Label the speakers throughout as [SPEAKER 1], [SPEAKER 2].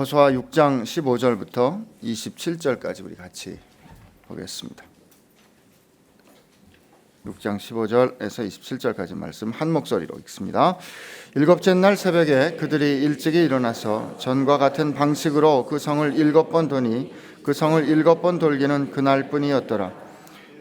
[SPEAKER 1] 여호수아 6장 15절부터 27절까지 우리 같이 보겠습니다. 6장 15절에서 27절까지 말씀 한 목소리로 읽습니다. 일곱째 날 새벽에 그들이 일찍이 일어나서 전과 같은 방식으로 그 성을 7번 도니 그 성을 7번 돌기는 그날뿐이었더라.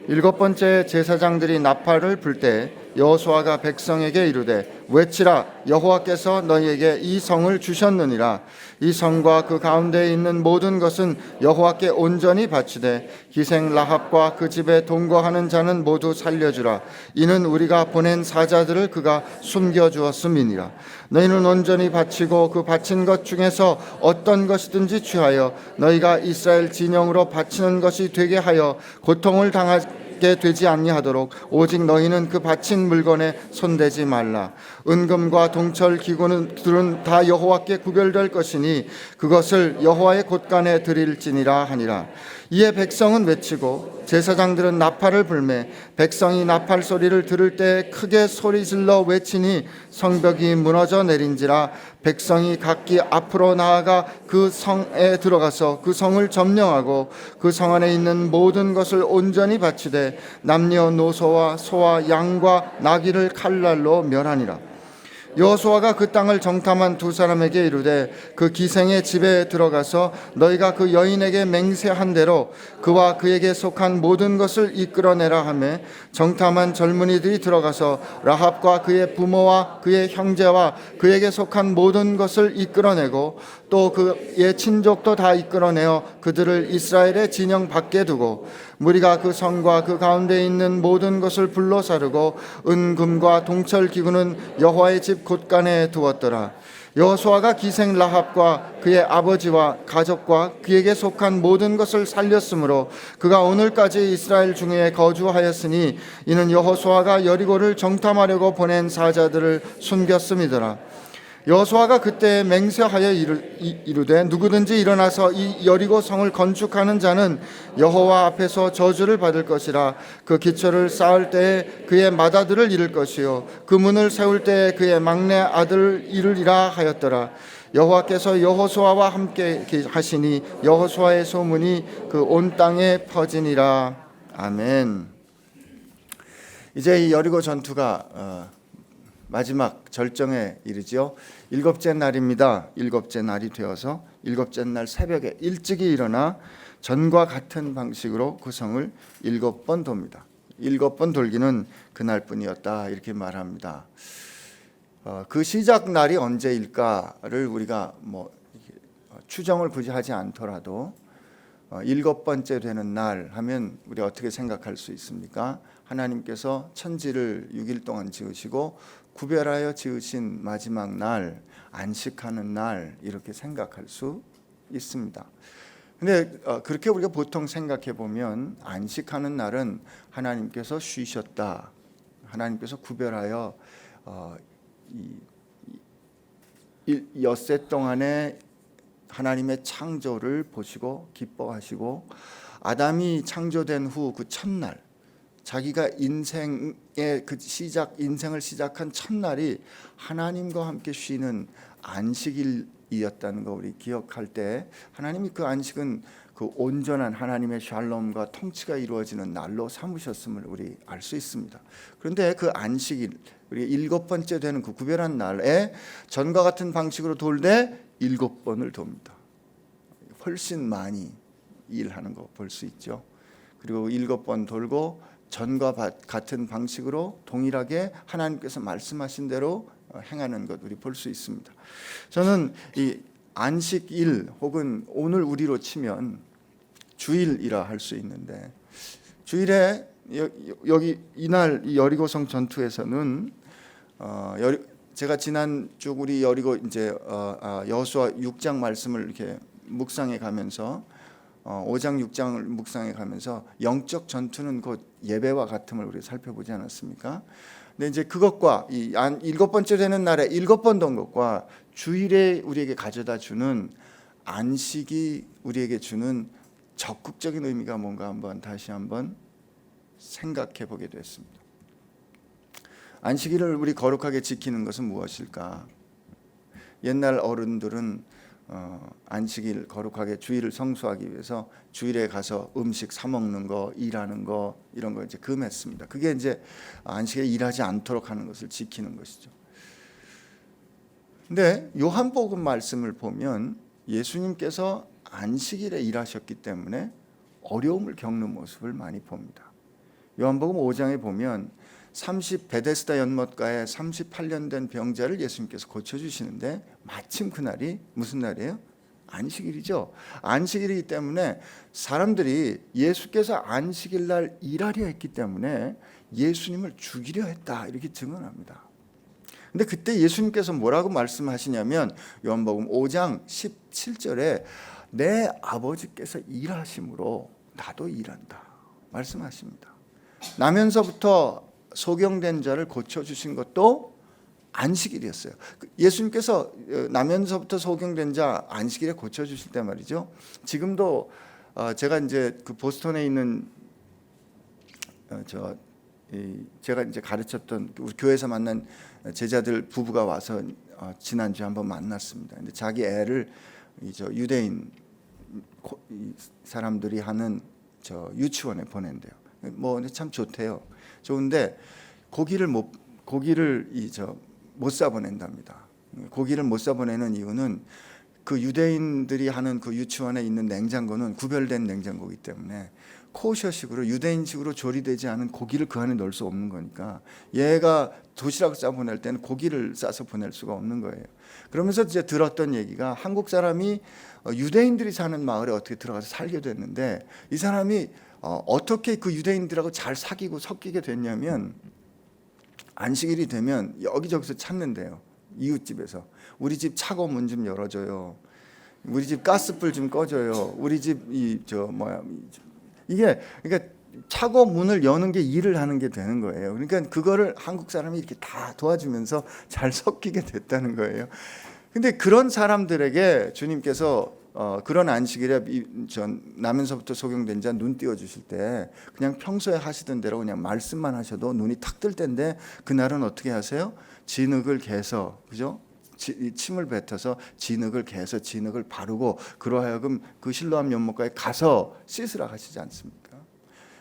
[SPEAKER 1] 7번째 제사장들이 나팔을 불 때 여호수아가 백성에게 이르되 외치라, 여호와께서 너희에게 이 성을 주셨느니라. 이 성과 그 가운데에 있는 모든 것은 여호와께 온전히 바치되 기생 라합과 그 집에 동거하는 자는 모두 살려주라. 이는 우리가 보낸 사자들을 그가 숨겨주었음이니라. 너희는 온전히 바치고 그 바친 것 중에서 어떤 것이든지 취하여 너희가 이스라엘 진영으로 바치는 것이 되게 하여 고통을 당하게 되지 아니하도록 오직 너희는 그 바친 물건에 손대지 말라. 은금과 동철 기구들은 다 여호와께 구별될 것이니 그것을 여호와의 곳간에 드릴지니라 하니라. 이에 백성은 외치고 제사장들은 나팔을 불매 백성이 나팔 소리를 들을 때 크게 소리질러 외치니 성벽이 무너져 내린지라. 백성이 각기 앞으로 나아가 그 성에 들어가서 그 성을 점령하고 그 성 안에 있는 모든 것을 온전히 바치되 남녀노소와 소와 양과 나귀를 칼날로 멸하니라. 여호수아가 그 땅을 정탐한 두 사람에게 이르되 그 기생의 집에 들어가서 너희가 그 여인에게 맹세한 대로 그와 그에게 속한 모든 것을 이끌어내라 하매 정탐한 젊은이들이 들어가서 라합과 그의 부모와 그의 형제와 그에게 속한 모든 것을 이끌어내고 또 그의 친족도 다 이끌어내어 그들을 이스라엘의 진영 밖에 두고 무리가 그 성과 그 가운데 있는 모든 것을 불로 사르고 은금과 동철 기구는 여호와의 집 곳간에 두었더라. 여호수아가 기생 라합과 그의 아버지와 가족과 그에게 속한 모든 것을 살렸으므로 그가 오늘까지 이스라엘 중에 거주하였으니 이는 여호수아가 여리고를 정탐하려고 보낸 사자들을 숨겼음이더라. 여호수아가 그때 맹세하여 이르되 누구든지 일어나서 이 여리고 성을 건축하는 자는 여호와 앞에서 저주를 받을 것이라. 그 기초를 쌓을 때에 그의 맏아들을 잃을 것이요 그 문을 세울 때에 그의 막내 아들을 잃으리라 하였더라. 여호와께서 여호수아와 함께 하시니 여호수아의 소문이 그 온 땅에 퍼지니라. 아멘. 이제 이 여리고 전투가 마지막 절정에 이르죠. 7째 날입니다. 7째 날이 되어서 7째 날 새벽에 일찍이 일어나 전과 같은 방식으로 그 성을 7번 돕니다. 7번 돌기는 그날뿐이었다 이렇게 말합니다. 그 시작 날이 언제일까를 우리가 추정을 굳이 하지 않더라도 7번째 되는 날 하면 우리 어떻게 생각할 수 있습니까? 하나님께서 천지를 6일 동안 지으시고 구별하여 지으신 마지막 날, 안식하는 날 이렇게 생각할 수 있습니다. 근데 그렇게 우리가 보통 생각해 보면 안식하는 날은 하나님께서 쉬셨다. 하나님께서 구별하여 엿새 동안에 하나님의 창조를 보시고 기뻐하시고 아담이 창조된 후 그 첫날 자기가 인생의 그 인생을 시작한 첫날이 하나님과 함께 쉬는 안식일이었다는 거 우리 기억할 때 하나님이 그 안식은 그 온전한 하나님의 샬롬과 통치가 이루어지는 날로 삼으셨음을 우리 알 수 있습니다. 그런데 그 안식일 우리 7번째 되는 그 구별한 날에 전과 같은 방식으로 돌되 7번을 돕니다. 훨씬 많이 일하는 거 볼 수 있죠. 그리고 7번 돌고 전과 같은 방식으로 동일하게 하나님께서 말씀하신 대로 행하는 것 우리 볼 수 있습니다. 저는 이 안식일 혹은 오늘 우리로 치면 주일이라 할 수 있는데 주일에 여기 이날 이 여리고성 전투에서는 제가 지난주 우리 여리고 이제 여호수아 6장 말씀을 이렇게 묵상해 가면서 5장 6장을 묵상해 가면서 영적 전투는 곧 예배와 같음을 우리 살펴보지 않았습니까? 근데 이제 그것과 이 7번째 되는 날에 7번 돈 것과 주일에 우리에게 가져다 주는 안식이 우리에게 주는 적극적인 의미가 뭔가 다시 한번 생각해 보게 됐습니다. 안식일을 우리 거룩하게 지키는 것은 무엇일까? 옛날 어른들은 안식일 거룩하게 주일을 성수하기 위해서 주일에 가서 음식 사 먹는 거, 일하는 거 이런 거 이제 금했습니다. 그게 이제 안식일에 일하지 않도록 하는 것을 지키는 것이죠. 근데 요한복음 말씀을 보면 예수님께서 안식일에 일하셨기 때문에 어려움을 겪는 모습을 많이 봅니다. 요한복음 5장에 보면 베데스다 연못가에 38년 된 병자를 예수님께서 고쳐주시는데 마침 그날이 무슨 날이에요? 안식일이죠. 안식일이기 때문에 사람들이 예수께서 안식일 날 일하려 했기 때문에 예수님을 죽이려 했다 이렇게 증언합니다. 근데 그때 예수님께서 뭐라고 말씀하시냐면 요한복음 5장 17절에 내 아버지께서 일하심으로 나도 일한다 말씀하십니다. 나면서부터 소경된 자를 고쳐주신 것도 안식일이었어요. 예수님께서 나면서부터 소경된 자 안식일에 고쳐주실 때 말이죠. 지금도 제가 이제 그 보스턴에 있는 제가 이제 가르쳤던 우리 교회에서 만난 제자들 부부가 와서 지난주에 한번 만났습니다. 근데 자기 애를 유대인 사람들이 하는 유치원에 보낸대요. 뭐 참 좋대요. 좋은데 고기를 못 사보낸답니다. 고기를 못 사보내는 이유는 그 유대인들이 하는 그 유치원에 있는 냉장고는 구별된 냉장고이기 때문에 코셔식으로 유대인식으로 조리되지 않은 고기를 그 안에 넣을 수 없는 거니까 얘가 도시락을 싸 보낼 때는 고기를 싸서 보낼 수가 없는 거예요. 그러면서 이제 들었던 얘기가 한국 사람이 유대인들이 사는 마을에 어떻게 들어가서 살게 됐는데 이 사람이 어떻게 그 유대인들하고 잘 사귀고 섞이게 됐냐면 안식일이 되면 여기저기서 찾는데요. 이웃집에서 우리 집 차고 문 좀 열어줘요. 우리 집 가스불 좀 꺼줘요. 우리 집 이게 그러니까 차고 문을 여는 게 일을 하는 게 되는 거예요. 그러니까 그거를 한국 사람이 이렇게 다 도와주면서 잘 섞이게 됐다는 거예요. 근데 그런 사람들에게 주님께서 그런 안식일에 나면서부터 소경된 자 눈 띄워 주실 때 그냥 평소에 하시던 대로 그냥 말씀만 하셔도 눈이 탁 뜰 텐데 그날은 어떻게 하세요? 진흙을 개서 그죠? 침을 뱉어서 진흙을 개서 진흙을 바르고 그러하여금 그 실로암 연못가에 가서 씻으라 하시지 않습니까?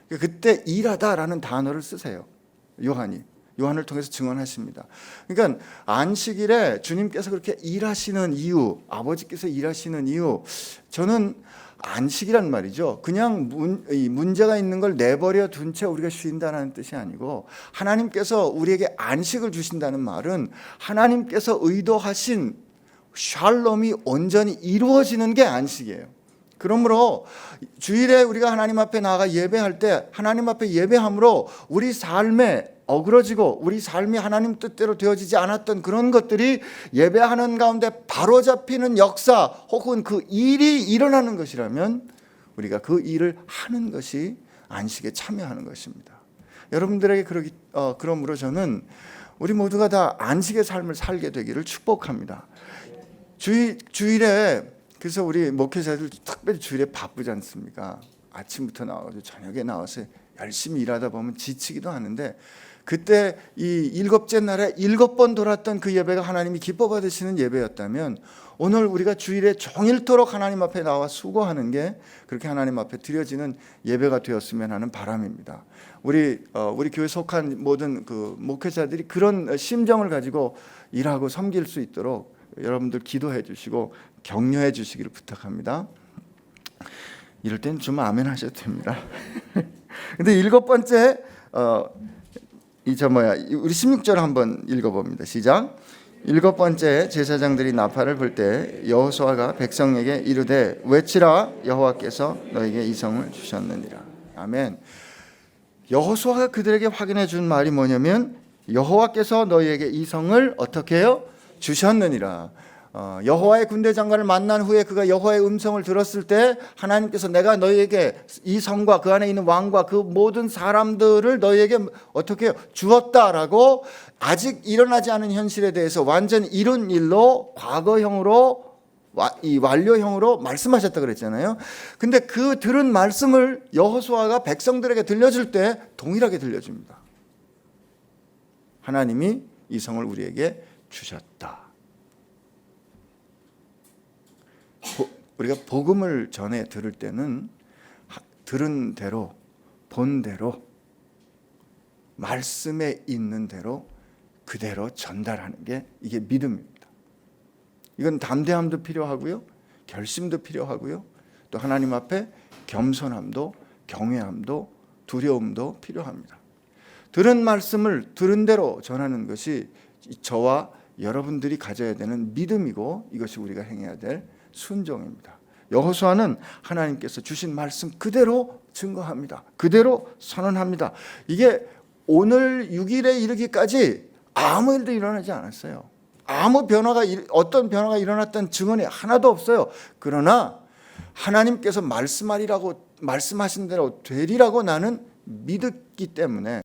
[SPEAKER 1] 그때 일하다라는 단어를 쓰세요. 요한을 통해서 증언하십니다. 그러니까 안식일에 주님께서 그렇게 일하시는 이유, 아버지께서 일하시는 이유, 저는 안식이란 말이죠. 그냥 문제가 있는 걸 내버려 둔 채 우리가 쉰다는 뜻이 아니고 하나님께서 우리에게 안식을 주신다는 말은 하나님께서 의도하신 샬롬이 온전히 이루어지는 게 안식이에요. 그러므로 주일에 우리가 하나님 앞에 나아가 예배할 때 하나님 앞에 예배함으로 우리 삶에 어그러지고 우리 삶이 하나님 뜻대로 되어지지 않았던 그런 것들이 예배하는 가운데 바로잡히는 역사 혹은 그 일이 일어나는 것이라면 우리가 그 일을 하는 것이 안식에 참여하는 것입니다. 여러분들에게 그러므로 저는 우리 모두가 다 안식의 삶을 살게 되기를 축복합니다. 주일에 그래서 우리 목회자들 특별히 주일에 바쁘지 않습니까? 아침부터 나와서 저녁에 나와서 열심히 일하다 보면 지치기도 하는데 그때 이 7째 날에 7번 돌았던 그 예배가 하나님이 기뻐 받으시는 예배였다면 오늘 우리가 주일에 종일토록 하나님 앞에 나와 수고하는 게 그렇게 하나님 앞에 드려지는 예배가 되었으면 하는 바람입니다. 우리 교회 속한 모든 그 목회자들이 그런 심정을 가지고 일하고 섬길 수 있도록 여러분들 기도해 주시고 격려해 주시기를 부탁합니다. 이럴 땐 좀 아멘 하셔도 됩니다. 근데 7번째 우리 16절 한번 읽어봅니다. 시작. 7번째 제사장들이 나팔을 불 때 여호수아가 백성에게 이르되 외치라 여호와께서 너에게 이 성을 주셨느니라. 아멘. 여호수아가 그들에게 확인해 준 말이 뭐냐면 여호와께서 너희에게 이 성을 어떻게 해요? 주셨느니라. 여호와의 군대 장관을 만난 후에 그가 여호와의 음성을 들었을 때 하나님께서 내가 너희에게 이 성과 그 안에 있는 왕과 그 모든 사람들을 너희에게 어떻게 주었다라고 아직 일어나지 않은 현실에 대해서 완전 이룬 일로 과거형으로 이 완료형으로 말씀하셨다 그랬잖아요. 근데 그 들은 말씀을 여호수아가 백성들에게 들려줄 때 동일하게 들려줍니다. 하나님이 이 성을 우리에게 주셨다. 우리가 복음을 전해 들을 때는 들은 대로 본 대로 말씀에 있는 대로 그대로 전달하는 게 이게 믿음입니다. 이건 담대함도 필요하고요, 결심도 필요하고요, 또 하나님 앞에 겸손함도 경외함도 두려움도 필요합니다. 들은 말씀을 들은 대로 전하는 것이 저와 여러분들이 가져야 되는 믿음이고 이것이 우리가 행해야 될 순종입니다. 여호수아는 하나님께서 주신 말씀 그대로 증거합니다. 그대로 선언합니다. 이게 오늘 6일에 이르기까지 아무 일도 일어나지 않았어요. 어떤 변화가 일어났다는 증언이 하나도 없어요. 그러나 하나님께서 말씀하신 대로 되리라고 나는 믿었기 때문에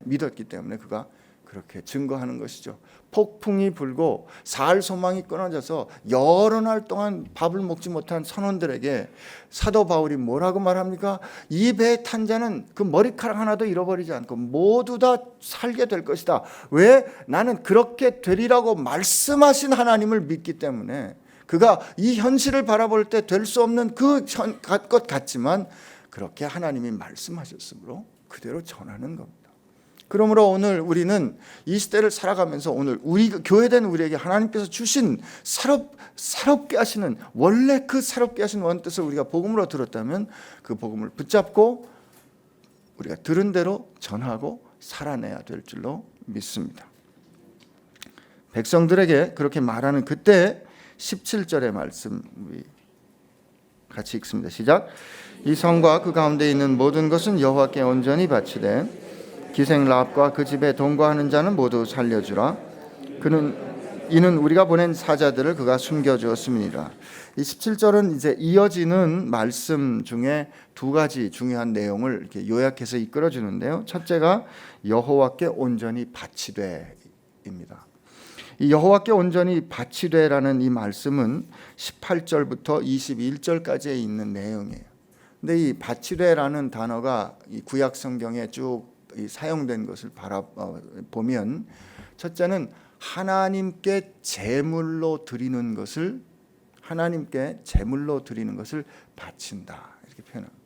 [SPEAKER 1] 그가 그렇게 증거하는 것이죠. 폭풍이 불고 살 소망이 끊어져서 여러 날 동안 밥을 먹지 못한 선원들에게 사도 바울이 뭐라고 말합니까? 이 배에 탄 자는 그 머리카락 하나도 잃어버리지 않고 모두 다 살게 될 것이다. 왜? 나는 그렇게 되리라고 말씀하신 하나님을 믿기 때문에 그가 이 현실을 바라볼 때 될 수 없는 것 같지만 그렇게 하나님이 말씀하셨으므로 그대로 전하는 겁니다. 그러므로 오늘 우리는 이 시대를 살아가면서 오늘 우리 교회된 우리에게 하나님께서 주신 새롭게 하시는 원래 그 새롭게 하신 원뜻을 우리가 복음으로 들었다면 그 복음을 붙잡고 우리가 들은 대로 전하고 살아내야 될 줄로 믿습니다. 백성들에게 그렇게 말하는 그때 17절의 말씀 우리 같이 읽습니다. 시작. 이 성과 그 가운데 있는 모든 것은 여호와께 온전히 바치되 기생 라합과 그 집에 동거하는 자는 모두 살려주라. 이는 우리가 보낸 사자들을 그가 숨겨주었음이니라. 이 17절은 이제 이어지는 말씀 중에 두 가지 중요한 내용을 이렇게 요약해서 이끌어주는데요. 첫째가 여호와께 온전히 바치되입니다. 이 여호와께 온전히 바치되라는 이 말씀은 18절부터 21절까지에 있는 내용이에요. 근데 이 바치되라는 단어가 이 구약 성경에 쭉 사용된 것을 보면 첫째는 하나님께 제물로 드리는 것을 바친다 이렇게 표현합니다.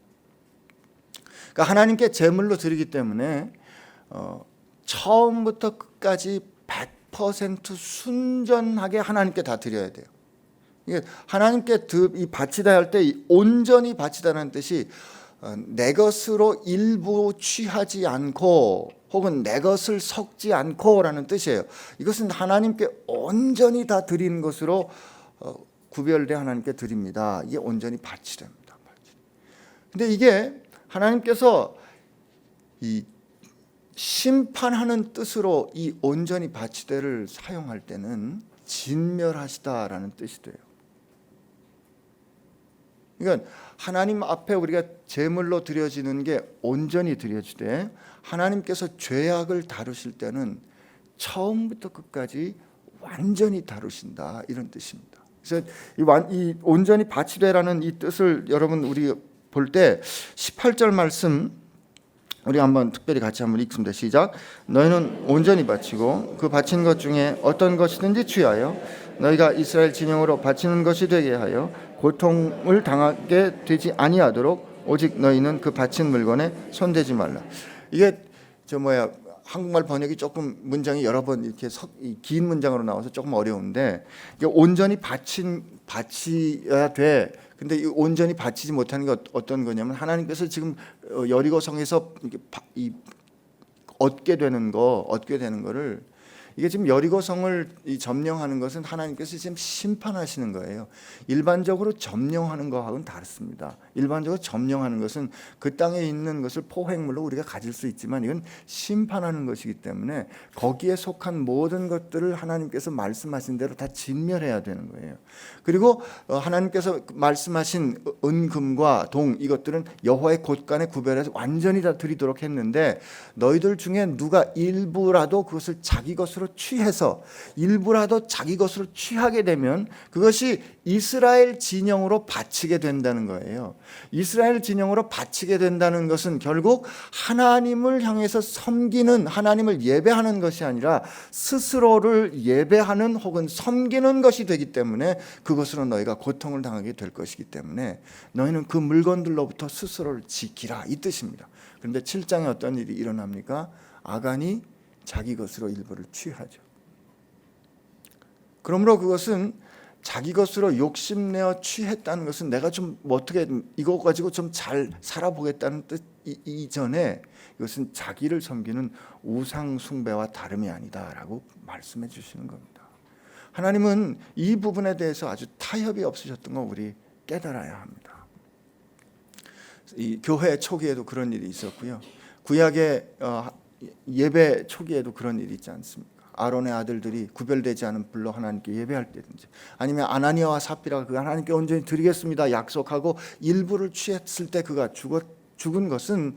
[SPEAKER 1] 그러니까 하나님께 제물로 드리기 때문에 처음부터 끝까지 100% 순전하게 하나님께 다 드려야 돼요. 이게 하나님께 이 바치다 할 때 온전히 바치다라는 뜻이 내 것으로 일부 취하지 않고 혹은 내 것을 섞지 않고라는 뜻이에요. 이것은 하나님께 온전히 다 드리는 것으로 구별돼 하나님께 드립니다. 이게 온전히 바치됩니다. 근데 이게 하나님께서 이 심판하는 뜻으로 이 온전히 바치되를 사용할 때는 진멸하시다라는 뜻이 돼요. 그러니까 하나님 앞에 우리가 제물로 드려지는 게 온전히 드려지되 하나님께서 죄악을 다루실 때는 처음부터 끝까지 완전히 다루신다 이런 뜻입니다. 그래서 이 온전히 바치되라는 이 뜻을 여러분 우리 볼 때 18절 말씀 우리 한번 특별히 같이 한번 읽습니다. 시작. 너희는 온전히 바치고 그 바친 것 중에 어떤 것이든지 취하여 너희가 이스라엘 진영으로 바치는 것이 되게 하여 고통을 당하게 되지 아니하도록 오직 너희는 그 바친 물건에 손대지 말라. 이게 한국말 번역이 조금 문장이 여러 번 이렇게 긴 문장으로 나와서 조금 어려운데 이게 온전히 바치어야 돼. 근데 이 온전히 바치지 못하는 게 어떤 거냐면 하나님께서 지금 여리고성에서 얻게 되는 거를 이게 지금 여리고성을 점령하는 것은 하나님께서 지금 심판하시는 거예요. 일반적으로 점령하는 거하고는 다릅니다. 일반적으로 점령하는 것은 그 땅에 있는 것을 포획물로 우리가 가질 수 있지만 이건 심판하는 것이기 때문에 거기에 속한 모든 것들을 하나님께서 말씀하신 대로 다 진멸해야 되는 거예요. 그리고 하나님께서 말씀하신 은금과 동 이것들은 여호와의 곳간에 구별해서 완전히 다 드리도록 했는데 너희들 중에 누가 일부라도 그것을 자기 것으로 것으로 취해서 일부라도 자기 것으로 취하게 되면 그것이 이스라엘 진영으로 바치게 된다는 거예요. 이스라엘 진영으로 바치게 된다는 것은 결국 하나님을 향해서 섬기는, 하나님을 예배하는 것이 아니라 스스로를 예배하는 혹은 섬기는 것이 되기 때문에 그것으로 너희가 고통을 당하게 될 것이기 때문에 너희는 그 물건들로부터 스스로를 지키라, 이 뜻입니다. 그런데 7장에 어떤 일이 일어납니까? 아간이 자기 것으로 일부를 취하죠. 그러므로 그것은 자기 것으로 욕심내어 취했다는 것은 내가 좀 어떻게 이거 가지고 좀 잘 살아보겠다는 뜻 이전에 이것은 자기를 섬기는 우상 숭배와 다름이 아니다라고 말씀해 주시는 겁니다. 하나님은 이 부분에 대해서 아주 타협이 없으셨던 거 우리 깨달아야 합니다. 이 교회 초기에도 그런 일이 있었고요. 구약의 예배 초기에도 그런 일이 있지 않습니까? 아론의 아들들이 구별되지 않은 불로 하나님께 예배할 때든지, 아니면 아나니아와 삽비라가 그 하나님께 온전히 드리겠습니다 약속하고 일부를 취했을 때 그가 죽은 것은,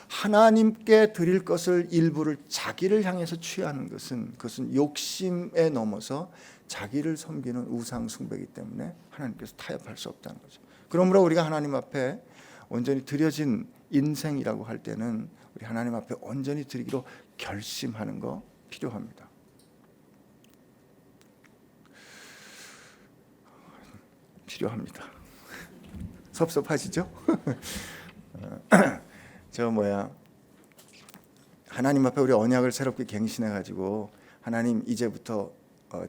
[SPEAKER 1] 하나님께 드릴 것을 일부를 자기를 향해서 취하는 것은 그것은 욕심에 넘어서 자기를 섬기는 우상 숭배이기 때문에 하나님께서 타협할 수 없다는 거죠. 그러므로 우리가 하나님 앞에 온전히 드려진 인생이라고 할 때는 우리 하나님 앞에 온전히 드리기로 결심하는 거 필요합니다. 필요합니다. 섭섭하시죠? 하나님 앞에 우리 언약을 새롭게 갱신해 가지고, 하나님 이제부터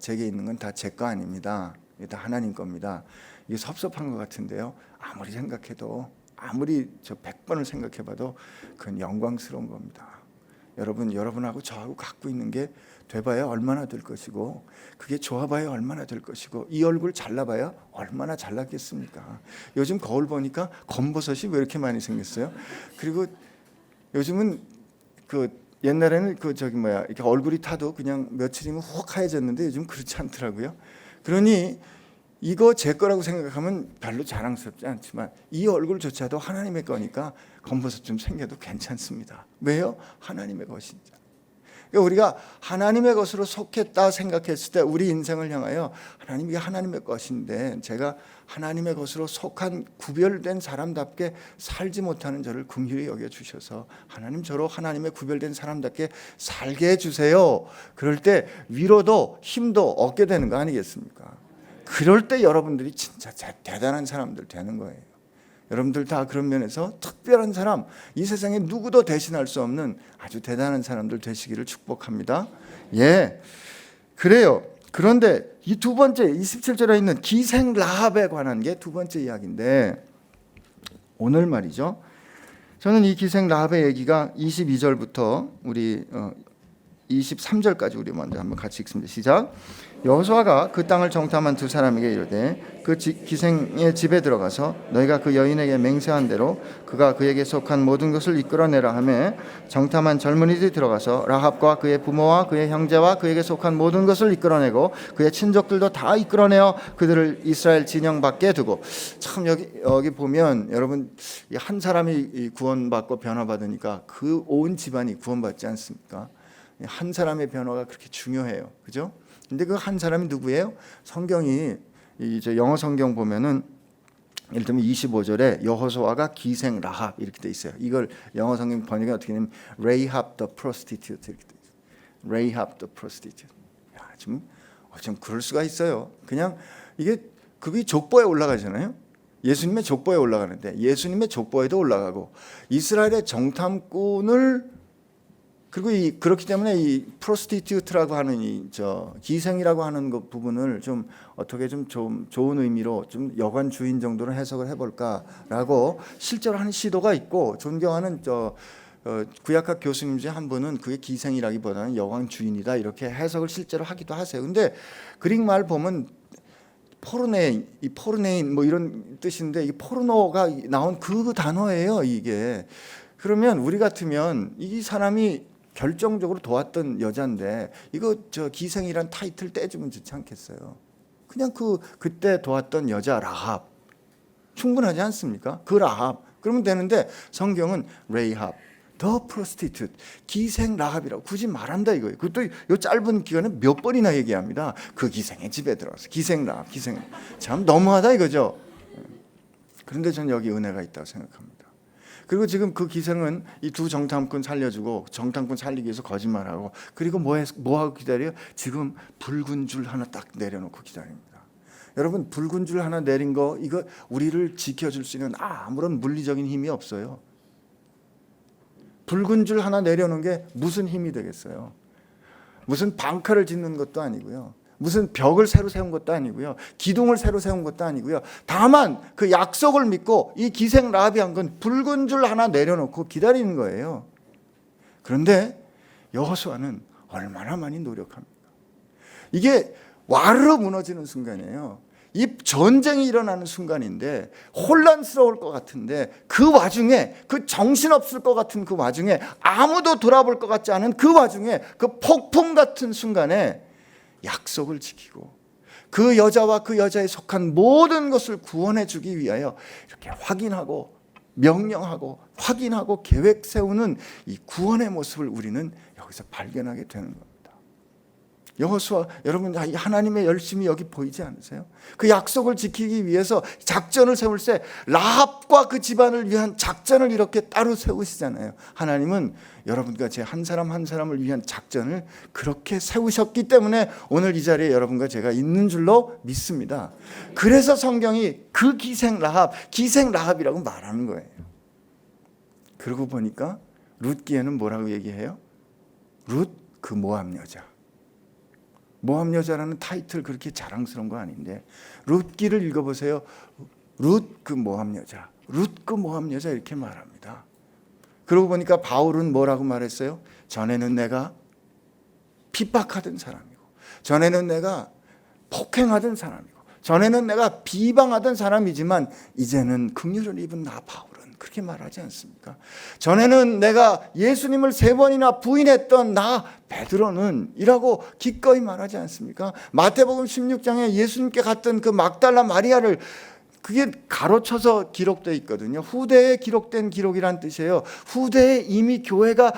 [SPEAKER 1] 제게 있는 건 다 제 거 아닙니다. 이게 다 하나님 겁니다. 이게 섭섭한 것 같은데요. 아무리 생각해도, 아무리 100번을 생각해봐도 그건 영광스러운 겁니다. 여러분하고 저하고 갖고 있는 게 돼봐야 얼마나 될 것이고, 그게 좋아봐야 얼마나 될 것이고, 이 얼굴 잘나봐야 얼마나 잘났겠습니까? 요즘 거울 보니까 검버섯이 왜 이렇게 많이 생겼어요? 그리고 요즘은 옛날에는 이렇게 얼굴이 타도 그냥 며칠이면 훅 하얘졌는데 요즘 그렇지 않더라고요. 그러니 이거 제 거라고 생각하면 별로 자랑스럽지 않지만 이 얼굴조차도 하나님의 거니까 검버섯 좀 생겨도 괜찮습니다. 왜요? 하나님의 것이니까. 그러니까 우리가 하나님의 것으로 속했다 생각했을 때 우리 인생을 향하여 하나님, 이게 하나님의 것인데 제가 하나님의 것으로 속한 구별된 사람답게 살지 못하는 저를 긍휼히 여겨주셔서 하나님, 저로 하나님의 구별된 사람답게 살게 해주세요. 그럴 때 위로도 힘도 얻게 되는 거 아니겠습니까? 그럴 때 여러분들이 진짜 대단한 사람들 되는 거예요. 여러분들 다 그런 면에서 특별한 사람, 이 세상에 누구도 대신할 수 없는 아주 대단한 사람들 되시기를 축복합니다. 예, 그래요. 그런데 이 두 번째 27절에 있는 기생 라합에 관한 게 두 번째 이야기인데, 오늘 말이죠, 저는 이 기생 라합의 얘기가 22절부터 우리 23절까지 우리 먼저 한번 같이 읽습니다. 시작. 여호수아가 그 땅을 정탐한 두 사람에게 이르되 그 기생의 집에 들어가서 너희가 그 여인에게 맹세한 대로 그가 그에게 속한 모든 것을 이끌어내라 하매, 정탐한 젊은이들이 들어가서 라합과 그의 부모와 그의 형제와 그에게 속한 모든 것을 이끌어내고 그의 친족들도 다 이끌어내어 그들을 이스라엘 진영 밖에 두고. 참 여기 보면 여러분, 한 사람이 구원받고 변화받으니까 그 온 집안이 구원받지 않습니까? 한 사람의 변화가 그렇게 중요해요. 그죠? 근데 그 한 사람이 누구예요? 성경이 이제 영어 성경 보면은 예를 들면 25절에 여호수아가 기생 라합 이렇게 돼 있어요. 이걸 영어 성경 번역이 어떻게 되냐면 Rahab the prostitute 이렇게 돼 있어요. Rahab the prostitute. 야, 좀 그럴 수가 있어요. 그냥 이게 그게 족보에 올라가잖아요. 예수님의 족보에 올라가는데 예수님의 족보에도 올라가고 이스라엘의 정탐꾼을, 그리고 그렇기 때문에 이 프로스티튜트라고 하는 기생이라고 하는 그 부분을 좀 어떻게 좀 좋은 의미로 좀 여관 주인 정도로 해석을 해볼까라고 실제로 하는 시도가 있고, 존경하는 구약학 교수님 중에 한 분은 그게 기생이라기보다는 여관 주인이다 이렇게 해석을 실제로 하기도 하세요. 근데 그릭 말 보면 포르네인 뭐 이런 뜻인데 이 포르노가 나온 그 단어예요 이게. 그러면 우리 같으면 이 사람이 결정적으로 도왔던 여자인데 이거 기생이란 타이틀 떼주면 좋지 않겠어요? 그냥 그때 도왔던 여자 라합 충분하지 않습니까? 그 라합 그러면 되는데 성경은 레이합
[SPEAKER 2] 더 프로스티튜트, 기생 라합이라고 굳이 말한다 이거예요. 그것도 이 짧은 기간에 몇 번이나 얘기합니다. 그 기생의 집에 들어가서 기생 라합, 기생. 참 너무하다 이거죠. 그런데 저는 여기 은혜가 있다고 생각합니다. 그리고 지금 그 기생은 이 두 정탐꾼 살려주고 정탐꾼 살리기 위해서 거짓말하고, 그리고 뭐하고 기다려요? 지금 붉은 줄 하나 딱 내려놓고 기다립니다. 여러분, 붉은 줄 하나 내린 거, 이거 우리를 지켜줄 수 있는 아무런 물리적인 힘이 없어요. 붉은 줄 하나 내려놓은 게 무슨 힘이 되겠어요? 무슨 방카를 짓는 것도 아니고요, 무슨 벽을 새로 세운 것도 아니고요, 기둥을 새로 세운 것도 아니고요. 다만 그 약속을 믿고 이 기생 라합이 한 건 붉은 줄 하나 내려놓고 기다리는 거예요. 그런데 여호수아는 얼마나 많이 노력합니까? 이게 와르르 무너지는 순간이에요. 이 전쟁이 일어나는 순간인데 혼란스러울 것 같은데, 그 와중에, 그 정신없을 것 같은 그 와중에, 아무도 돌아볼 것 같지 않은 그 와중에, 그 폭풍 같은 순간에 약속을 지키고 그 여자와 그 여자에 속한 모든 것을 구원해 주기 위하여 이렇게 확인하고 명령하고 확인하고 계획 세우는 이 구원의 모습을 우리는 여기서 발견하게 되는 겁니다. 여호수아, 여러분, 하나님의 열심이 여기 보이지 않으세요? 그 약속을 지키기 위해서 작전을 세울 때 라합과 그 집안을 위한 작전을 이렇게 따로 세우시잖아요. 하나님은 여러분과 제 한 사람 한 사람을 위한 작전을 그렇게 세우셨기 때문에 오늘 이 자리에 여러분과 제가 있는 줄로 믿습니다. 그래서 성경이 그 기생 라합이라고 말하는 거예요. 그러고 보니까 룻기에는 뭐라고 얘기해요? 룻 그 모압 여자. 모압 여자라는 타이틀 그렇게 자랑스러운 거 아닌데, 룻기를 읽어보세요. 룻 그 모압 여자, 룻 그 모압 여자 이렇게 말합니다. 그러고 보니까 바울은 뭐라고 말했어요? 전에는 내가 핍박하던 사람이고, 전에는 내가 폭행하던 사람이고, 전에는 내가 비방하던 사람이지만 이제는 긍휼을 입은 나 바울은 그렇게 말하지 않습니까? 전에는 내가 예수님을 3번이나 부인했던 나 베드로는 이라고 기꺼이 말하지 않습니까? 마태복음 16장에 예수님께 갔던 그 막달라 마리아를, 그게 가로쳐서 기록되어 있거든요. 후대에 기록된 기록이란 뜻이에요. 후대에 이미 교회가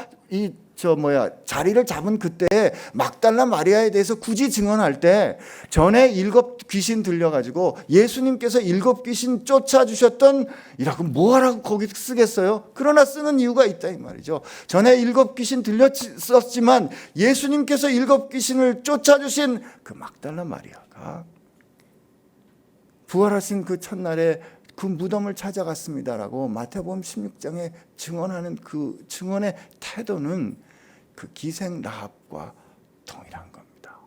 [SPEAKER 2] 자리를 잡은 그때에 막달라 마리아에 대해서 굳이 증언할 때, 전에 7 귀신 들려가지고 예수님께서 7 귀신 쫓아주셨던 이라고 뭐하라고 거기 쓰겠어요? 그러나 쓰는 이유가 있다 이 말이죠. 전에 7 귀신 들렸었지만 예수님께서 7 귀신을 쫓아주신 그 막달라 마리아가 부활하신 그 첫날에 그 무덤을 찾아갔습니다라고 마태복음 16장에 증언하는 그 증언의 태도는 그 기생 라합과 동일한 겁니다.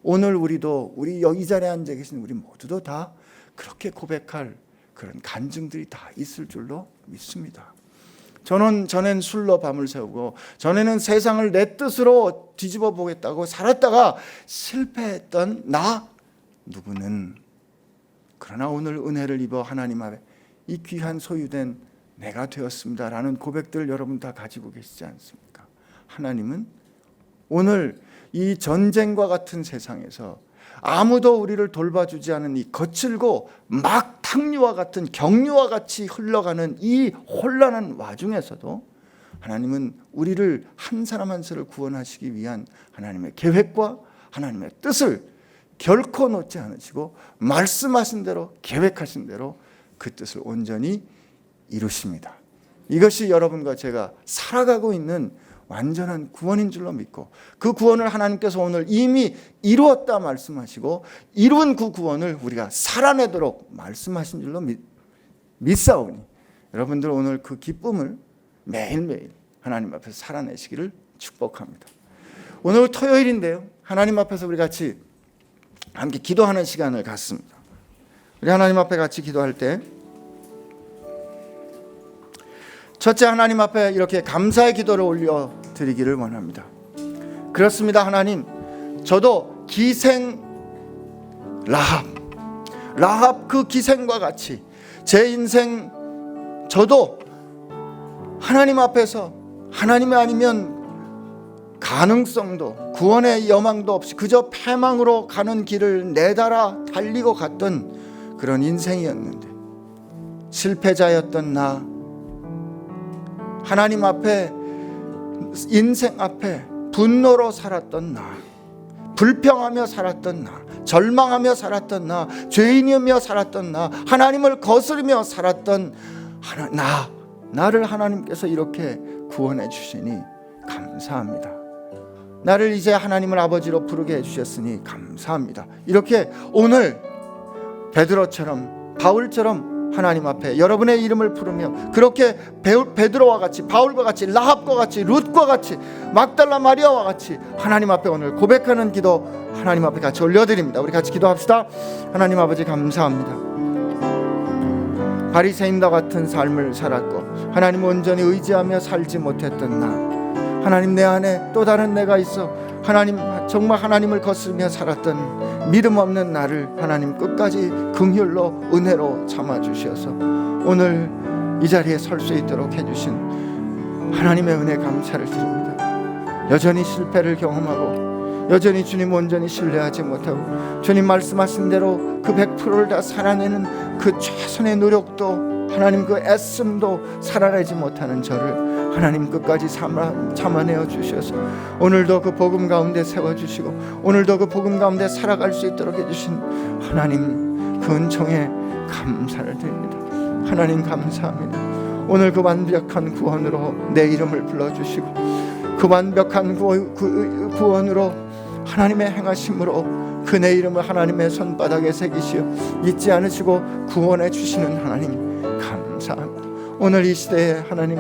[SPEAKER 2] 오늘 우리도, 우리 여기 자리에 앉아 계신 우리 모두도 다 그렇게 고백할 그런 간증들이 다 있을 줄로 믿습니다. 전엔 술로 밤을 새우고, 전에는 세상을 내 뜻으로 뒤집어 보겠다고 살았다가 실패했던 나 누구는, 그러나 오늘 은혜를 입어 하나님 앞에 이 귀한 소유된 내가 되었습니다라는 고백들을 여러분 다 가지고 계시지 않습니까? 하나님은 오늘 이 전쟁과 같은 세상에서 아무도 우리를 돌봐주지 않은 이 거칠고 막 탕류와 같은 경류와 같이 흘러가는 이 혼란한 와중에서도 하나님은 우리를 한 사람 한 사람을 구원하시기 위한 하나님의 계획과 하나님의 뜻을 결코 놓지 않으시고 말씀하신 대로, 계획하신 대로 그 뜻을 온전히 이루십니다. 이것이 여러분과 제가 살아가고 있는 완전한 구원인 줄로 믿고, 그 구원을 하나님께서 오늘 이미 이루었다 말씀하시고 이룬 그 구원을 우리가 살아내도록 말씀하신 줄로 믿사오니 여러분들 오늘 그 기쁨을 매일매일 하나님 앞에서 살아내시기를 축복합니다. 오늘 토요일인데요, 하나님 앞에서 우리 같이 함께 기도하는 시간을 갖습니다. 우리 하나님 앞에 같이 기도할 때, 첫째, 하나님 앞에 이렇게 감사의 기도를 올려드리기를 원합니다. 그렇습니다. 하나님, 저도 기생 라합 그 기생과 같이 제 인생, 저도 하나님 앞에서 하나님이 아니면 가능성도 구원의 여망도 없이 그저 패망으로 가는 길을 내달아 달리고 갔던 그런 인생이었는데, 실패자였던 나, 하나님 앞에 인생 앞에 분노로 살았던 나, 불평하며 살았던 나, 절망하며 살았던 나, 죄인이며 살았던 나, 하나님을 거스르며 살았던 나를 하나님께서 이렇게 구원해 주시니 감사합니다. 나를 이제 하나님을 아버지로 부르게 해주셨으니 감사합니다. 이렇게 오늘 베드로처럼, 바울처럼 하나님 앞에 여러분의 이름을 부르며 그렇게 베드로와 같이, 바울과 같이, 라합과 같이, 룻과 같이, 막달라 마리아와 같이 하나님 앞에 오늘 고백하는 기도 하나님 앞에 같이 올려드립니다. 우리 같이 기도합시다. 하나님 아버지 감사합니다. 바리새인과 같은 삶을 살았고 하나님 온전히 의지하며 살지 못했던 나, 하나님 내 안에 또 다른 내가 있어 하나님 정말 하나님을 거스르며 살았던 믿음 없는 나를 하나님 끝까지 긍휼로 은혜로 참아주셔서 오늘 이 자리에 설 수 있도록 해주신 하나님의 은혜 감사를 드립니다. 여전히 실패를 경험하고 여전히 주님 온전히 신뢰하지 못하고 주님 말씀하신 대로 그 100%를 다 살아내는 그 최선의 노력도 하나님 그 애씀도 살아내지 못하는 저를 하나님 끝까지 참아내어 주셔서 오늘도 그 복음 가운데 세워주시고 오늘도 그 복음 가운데 살아갈 수 있도록 해주신 하나님 그 은총에 감사를 드립니다. 하나님 감사합니다. 오늘 그 완벽한 구원으로 내 이름을 불러주시고 그 완벽한 구원으로 하나님의 행하심으로 그 내 이름을 하나님의 손바닥에 새기시어 잊지 않으시고 구원해 주시는 하나님 감사합니다. 오늘 이 시대에 하나님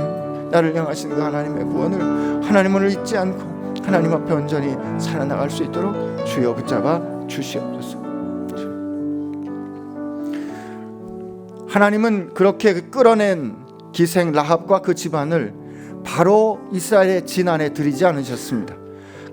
[SPEAKER 2] 나를 향하신 그 하나님의 구원을 하나님을 잊지 않고 하나님 앞에 온전히 살아나갈 수 있도록 주여 붙잡아 주시옵소서. 하나님은 그렇게 끌어낸 기생 라합과 그 집안을 바로 이스라엘의 진 안에 들이지 않으셨습니다.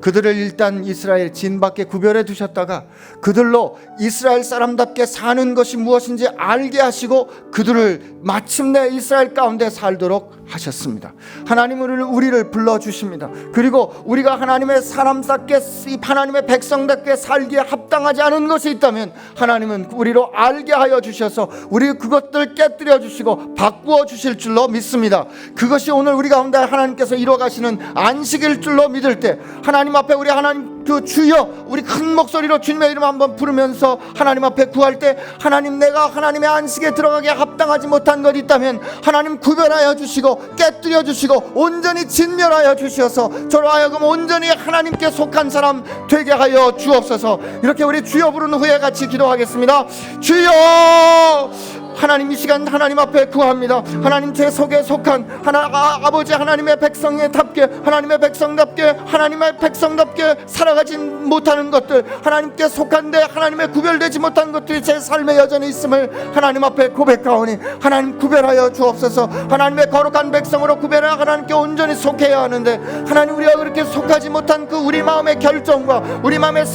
[SPEAKER 2] 그들을 일단 이스라엘 진 밖에 구별해 두셨다가 그들로 이스라엘 사람답게 사는 것이 무엇인지 알게 하시고 그들을 마침내 이스라엘 가운데 살도록 하셨습니다. 하나님은 우리를 불러주십니다. 그리고 우리가 하나님의 사람답게, 하나님의 백성답게 살기에 합당하지 않은 것이 있다면 하나님은 우리로 알게 하여 주셔서 우리 그것들 깨뜨려 주시고 바꾸어 주실 줄로 믿습니다. 그것이 오늘 우리 가운데 하나님께서 이루어 가시는 안식일 줄로 믿을 때 하나님 앞에 우리 하나님 그 주여 우리 큰 목소리로 주님의 이름 한번 부르면서 하나님 앞에 구할 때 하나님 내가 하나님의 안식에 들어가기에 합당하지 못한 것 있다면 하나님 구별하여 주시고 깨뜨려 주시고 온전히 진멸하여 주셔서 저로 하여금 온전히 하나님께 속한 사람 되게 하여 주옵소서. 이렇게 우리 주여 부르는 후에 같이 기도하겠습니다. 주여 하나님 이 시간 하나님 앞에 구합니다. 하나님 제 속에 속한 아버지 하나님의 백성답게 하나님의 백성답게 살아가지 못하는 것들 하나님께 속한데 하나님의 구별되지 못한 것들이 제 삶에 여전히 있음을 하나님 앞에 고백하오니 하나님 구별하여 주옵소서. 하나님의 거룩한 백성으로 구별하여 하나님께 온전히 속해야 하는데 하나님 우리가 그렇게 속하지 못한 그 우리 마음의 결정과 우리 마음의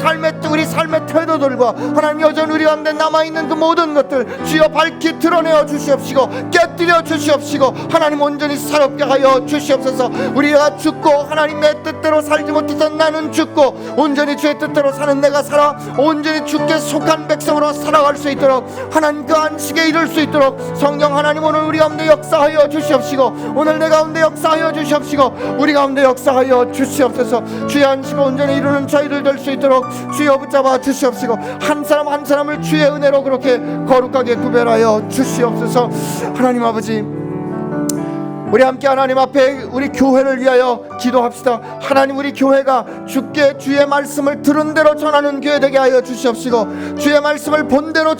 [SPEAKER 2] 우리 삶의 태도들과 하나님 여전히 우리 가운데 남아있는 그 모든 것들 주여 밝히 드러내어 주시옵시고 깨뜨려 주시옵시고 하나님 온전히 살아있게 하여 주시옵소서. 우리가 죽고 하나님 내 뜻대로 살지 못했던 나는 죽고 온전히 주의 뜻대로 사는 내가 살아 온전히 주께 속한 백성으로 살아갈 수 있도록 하나님 그 안식에 이룰 수 있도록 성령 하나님 오늘 우리 가운데 역사하여 주시옵시고 오늘 내 가운데 역사하여 주시옵시고 우리 가운데 역사하여 주시옵소서. 주의 안식을 온전히 이루는 저희들 될 수 있도록 주여 붙잡아 주시옵시고 한 사람 한 사람을 주의 은혜로 그렇게 거룩하게 구별하여 주시옵소서. 하나님 아버지 우리 함께 하나님 앞에 우리 교회를 위하여 기도합시다. 하나님 우리 교회가 주께 주의 말씀을 들은 대로 전하는 교회 되게 하여 주시옵시고 주의 말씀을 본 대로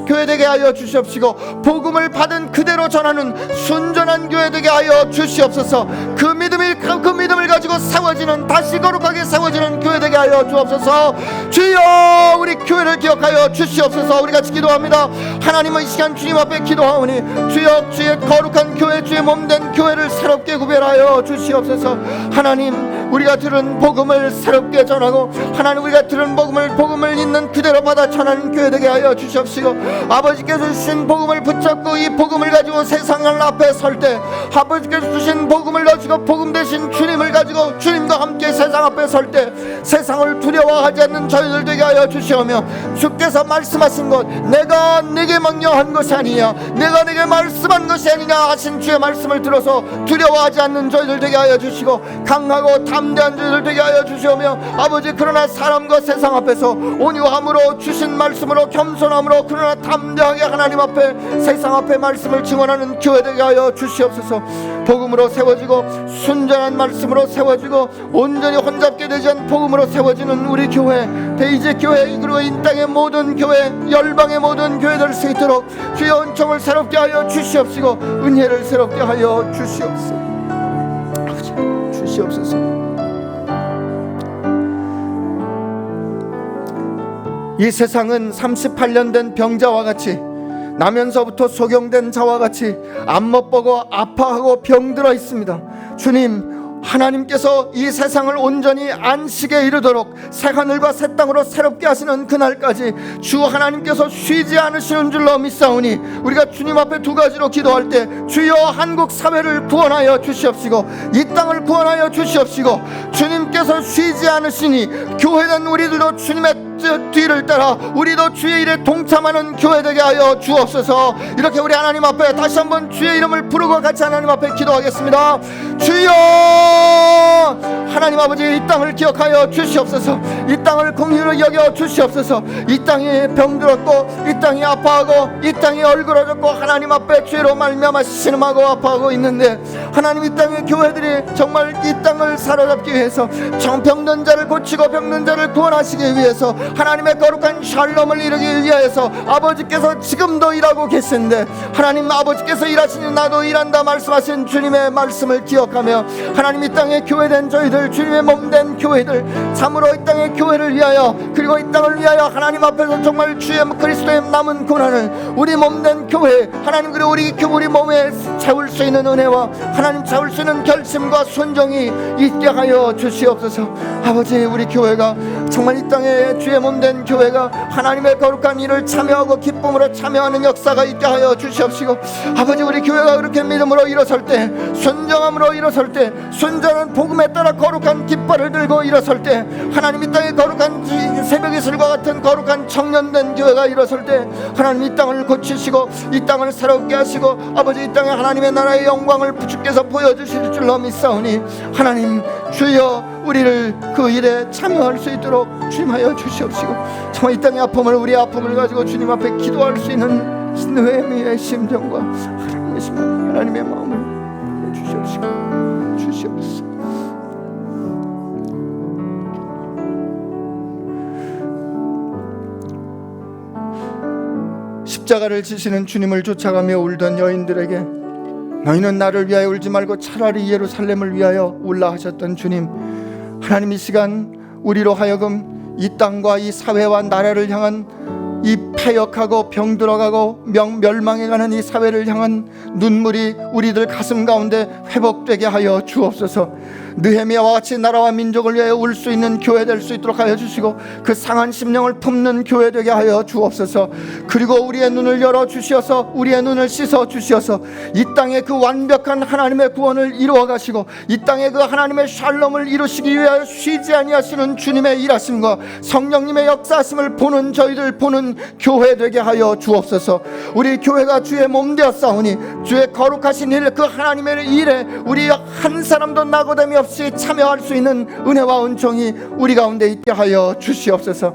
[SPEAKER 2] 교회 되게 하여 주시옵시고 복음을 받은 그대로 전하는 순전한 교회 되게 하여 주시옵소서. 그 믿음을 가지고 세워지는 다시 거룩하게 세워지는 교회 되게 하여 주옵소서. 주여 우리 교회를 기억하여 주시옵소서. 우리 같이 기도합니다. 하나님은 이 시간 주님 앞에 기도하오니 주여 주의 거룩한 교회 주의 몸된 교회를 새롭게 구별하여 주시옵소서. 하나님 우리가 들은 복음을 새롭게 전하고 하나님 우리가 들은 복음을 있는 그대로 받아 전하는 교회 되게 하여 주시옵시고 아버지께서 주신 복음을 붙잡고 이 복음을 가지고 세상을 앞에 설 때 아버지께서 주신 복음을 가지고 복음 대신 주님을 가지고 주님과 주님과 함께 세상 앞에 설 때 세상을 두려워하지 않는 저희들 되게 하여 주시오며, 주께서 말씀하신 것, 내가 네게 명령한 것이 아니냐, 내가 네게 말씀한 것이 아니냐 하신 주의 말씀을 들어서 두려워하지 않는 저희들 되게 하여 주시고, 강하고 담대한 저희들 되게 하여 주시오며, 아버지 그러나 사람과 세상 앞에서 온유함으로 주신 말씀으로 겸손함으로 그러나 담대하게 하나님 앞에 세상 앞에 말씀을 증언하는 교회 되게 하여 주시옵소서. 복음으로 세워지고 순전한 말씀으로 세워지고 온전히 혼잡게 되지 않은 복음으로 세워지는 우리 교회, 베이직 교회, 그리고 이 땅의 모든 교회, 열방의 모든 교회들 수 있도록 주의 은총을 새롭게 하여 주시옵시고 은혜를 새롭게 하여 주시옵소서. 아버지 주시옵소서. 이 세상은 38년 된 병자와 같이, 나면서부터 소경된 자와 같이 앞못 보고 아파하고 병들어 있습니다. 주님, 하나님께서 이 세상을 온전히 안식에 이르도록 새하늘과 새 땅으로 새롭게 하시는 그날까지 주 하나님께서 쉬지 않으시는 줄로 믿사오니, 우리가 주님 앞에 두 가지로 기도할 때, 주여 한국 사회를 구원하여 주시옵시고 이 땅을 구원하여 주시옵시고, 주님께서 쉬지 않으시니 교회는 우리들도 주님의 뒤를 따라 우리도 주의 일에 동참하는 교회 되게 하여 주옵소서. 이렇게 우리 하나님 앞에 다시 한번 주의 이름을 부르고 같이 하나님 앞에 기도하겠습니다. 주여, 하나님 아버지, 이 땅을 기억하여 주시옵소서. 이 땅을 긍휼히 여겨 주시옵소서. 이 땅이 병들었고 이 땅이 아파하고 이 땅이 얼그러졌고 하나님 앞에 죄로 말미암아 신음하고 아파하고 있는데, 하나님 이 땅의 교회들이 정말 이 땅을 사로잡기 위해서, 병든 자를 고치고 병든 자를 구원하시기 위해서, 하나님의 거룩한 샬롬을 이루기 위하여서 아버지께서 지금도 일하고 계신데, 하나님 아버지께서 일하시니 나도 일한다 말씀하신 주님의 말씀을 기억하며, 하나님 이 땅의 교회된 저희들, 주님의 몸된 교회들, 참으로 이 땅의 교회를 위하여 그리고 이 땅을 위하여 하나님 앞에서 정말 주의 그리스도의 남은 고난을 우리 몸된 교회, 하나님 그리고 우리 몸에 채울 수 있는 은혜와 하나님 채울 수 있는 결심과 순종이 있게 하여 주시옵소서. 아버지, 우리 교회가 정말 이 땅에 주의 몸된 교회가 하나님의 거룩한 일을 참여하고 기쁨으로 참여하는 역사가 있게 하여 주시옵시고, 아버지 우리 교회가 그렇게 믿음으로 일어설 때, 순종함으로 일어설 때, 순전한 복음에 따라 거룩한 깃발을 들고 일어설 때, 하나님 이 땅에 거룩한 새벽 이슬과 같은 거룩한 청년된 교회가 일어설 때, 하나님 이 땅을 고치시고 이 땅을 새롭게 하시고 아버지 이 땅에 하나님의 나라의 영광을 주께서 보여주실 줄로 믿사오니, 하나님 주여 우리를 그 일에 참여할 수 있도록 주님하여 주시옵시고, 정말 이 땅의 아픔을, 우리의 아픔을 가지고 주님 앞에 기도할 수 있는 노예미의 심정과 하나님의 마음을 주시옵소서. 십자가를 지시는 주님을 쫓아가며 울던 여인들에게, 너희는 나를 위하여 울지 말고 차라리 예루살렘을 위하여 울라 하셨던 주님, 하나님 이 시간 우리로 하여금 이 땅과 이 사회와 나라를 향한 이 패역하고 병들어가고 멸망해가는 이 사회를 향한 눈물이 우리들 가슴 가운데 회복되게 하여 주옵소서. 느헤미야와 같이 나라와 민족을 위하여 울 수 있는 교회 될 수 있도록 하여 주시고, 그 상한 심령을 품는 교회 되게 하여 주옵소서. 그리고 우리의 눈을 열어 주시어서, 우리의 눈을 씻어 주시어서 이 땅에 그 완벽한 하나님의 구원을 이루어 가시고 이 땅에 그 하나님의 샬롬을 이루시기 위하여 쉬지 아니하시는 주님의 일하심과 성령님의 역사하심을 보는 저희들 보는 교회 되게 하여 주옵소서. 우리 교회가 주의 몸 되었사오니 주의 거룩하신 일, 그 하나님의 일에 우리 한 사람도 나고됨이 없이 참여할 수 있는 은혜와 은총이 우리 가운데 있게 하여 주시옵소서.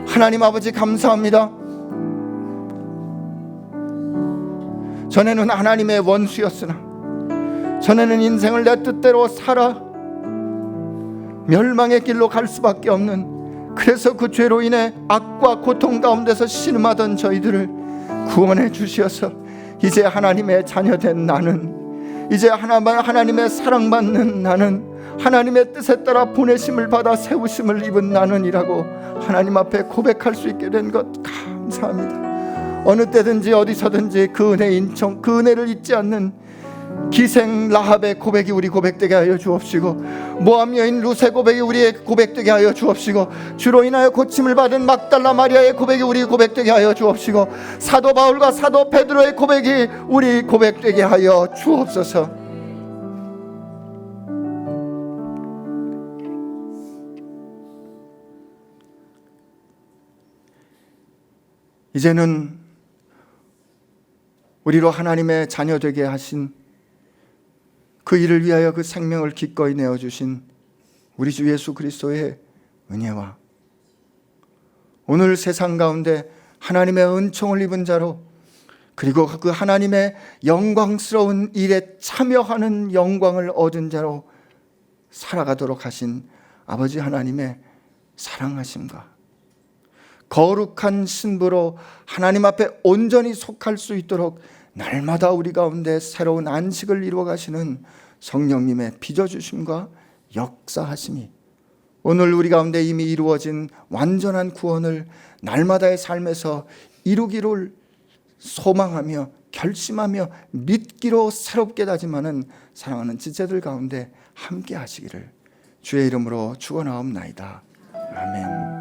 [SPEAKER 2] 하나님 아버지 감사합니다. 전에는 하나님의 원수였으나 전에는 인생을 내 뜻대로 살아 멸망의 길로 갈 수밖에 없는, 그래서 그 죄로 인해 악과 고통 가운데서 신음하던 저희들을 구원해 주시어서 이제 하나님의 자녀된 나는, 이제 하나님의 사랑받는 나는, 하나님의 뜻에 따라 보내심을 받아 세우심을 입은 나는이라고 하나님 앞에 고백할 수 있게 된 것 감사합니다. 어느 때든지 어디서든지 그 은혜 인청, 그 은혜를 잊지 않는 기생 라합의 고백이 우리 고백되게 하여 주옵시고, 모함 여인 룻의 고백이 우리의 고백되게 하여 주옵시고, 주로 인하여 고침을 받은 막달라 마리아의 고백이 우리 고백되게 하여 주옵시고, 사도 바울과 사도 베드로의 고백이 우리 고백되게 하여 주옵소서. 이제는 우리로 하나님의 자녀 되게 하신 그 일을 위하여 그 생명을 기꺼이 내어주신 우리 주 예수 그리스도의 은혜와 오늘 세상 가운데 하나님의 은총을 입은 자로 그리고 그 하나님의 영광스러운 일에 참여하는 영광을 얻은 자로 살아가도록 하신 아버지 하나님의 사랑하심과 거룩한 신부로 하나님 앞에 온전히 속할 수 있도록 날마다 우리 가운데 새로운 안식을 이루어 가시는 성령님의 빚어주심과 역사하심이 오늘 우리 가운데 이미 이루어진 완전한 구원을 날마다의 삶에서 이루기를 소망하며 결심하며 믿기로 새롭게 다짐하는 사랑하는 지체들 가운데 함께 하시기를 주의 이름으로 축원하옵나이다. 아멘.